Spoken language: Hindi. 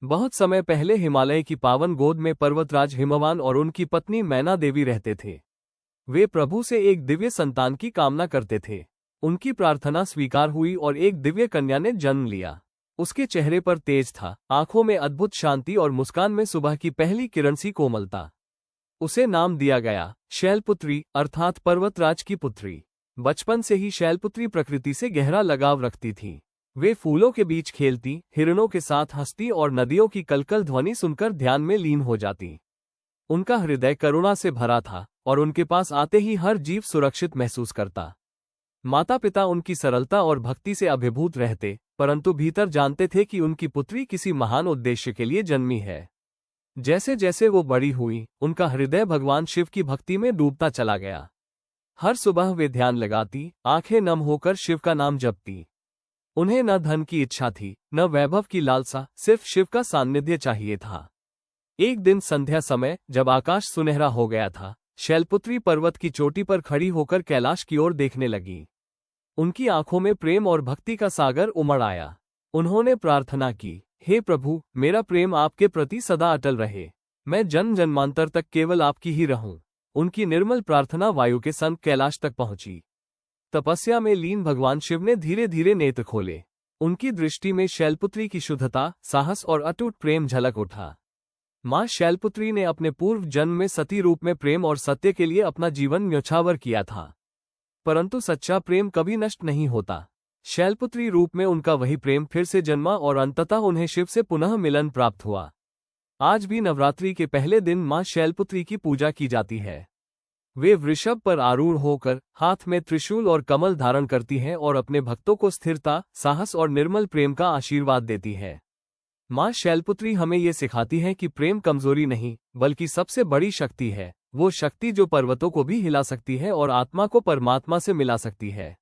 बहुत समय पहले हिमालय की पावन गोद में पर्वतराज हिमवान और उनकी पत्नी मैना देवी रहते थे। वे प्रभु से एक दिव्य संतान की कामना करते थे। उनकी प्रार्थना स्वीकार हुई और एक दिव्य कन्या ने जन्म लिया। उसके चेहरे पर तेज था, आंखों में अद्भुत शांति और मुस्कान में सुबह की पहली किरण सी कोमलता। उसे नाम दिया गया शैलपुत्री, अर्थात पर्वतराज की पुत्री। बचपन से ही शैलपुत्री प्रकृति से गहरा लगाव रखती थी। वे फूलों के बीच खेलती, हिरणों के साथ हंसती और नदियों की कलकल ध्वनि सुनकर ध्यान में लीन हो जाती। उनका हृदय करुणा से भरा था और उनके पास आते ही हर जीव सुरक्षित महसूस करता। माता पिता उनकी सरलता और भक्ति से अभिभूत रहते, परंतु भीतर जानते थे कि उनकी पुत्री किसी महान उद्देश्य के लिए जन्मी है। जैसे जैसे वो बड़ी हुई, उनका हृदय भगवान शिव की भक्ति में डूबता चला गया। हर सुबह वे ध्यान लगाती, आंखें नम होकर शिव का नाम जपती। उन्हें न धन की इच्छा थी, न वैभव की लालसा, सिर्फ शिव का सान्निध्य चाहिए था। एक दिन संध्या समय, जब आकाश सुनहरा हो गया था, शैलपुत्री पर्वत की चोटी पर खड़ी होकर कैलाश की ओर देखने लगी। उनकी आंखों में प्रेम और भक्ति का सागर उमड़ आया। उन्होंने प्रार्थना की, हे प्रभु, मेरा प्रेम आपके प्रति सदा अटल रहे। मैं जन्म जन्मांतर तक केवल आपकी ही रहूं। उनकी निर्मल प्रार्थना वायु के संग कैलाश तक पहुंची। तपस्या में लीन भगवान शिव ने धीरे धीरे नेत्र खोले। उनकी दृष्टि में शैलपुत्री की शुद्धता, साहस और अटूट प्रेम झलक उठा। मां शैलपुत्री ने अपने पूर्व जन्म में सती रूप में प्रेम और सत्य के लिए अपना जीवन न्यौछावर किया था। परंतु सच्चा प्रेम कभी नष्ट नहीं होता। शैलपुत्री रूप में उनका वही प्रेम फिर से जन्मा और अंततः उन्हें शिव से पुनः मिलन प्राप्त हुआ। आज भी नवरात्रि के पहले दिन मां शैलपुत्री की पूजा की जाती है। वे वृषभ पर आरूढ़ होकर हाथ में त्रिशूल और कमल धारण करती हैं और अपने भक्तों को स्थिरता, साहस और निर्मल प्रेम का आशीर्वाद देती है। मां शैलपुत्री हमें ये सिखाती है कि प्रेम कमजोरी नहीं, बल्कि सबसे बड़ी शक्ति है। वो शक्ति जो पर्वतों को भी हिला सकती है और आत्मा को परमात्मा से मिला सकती है।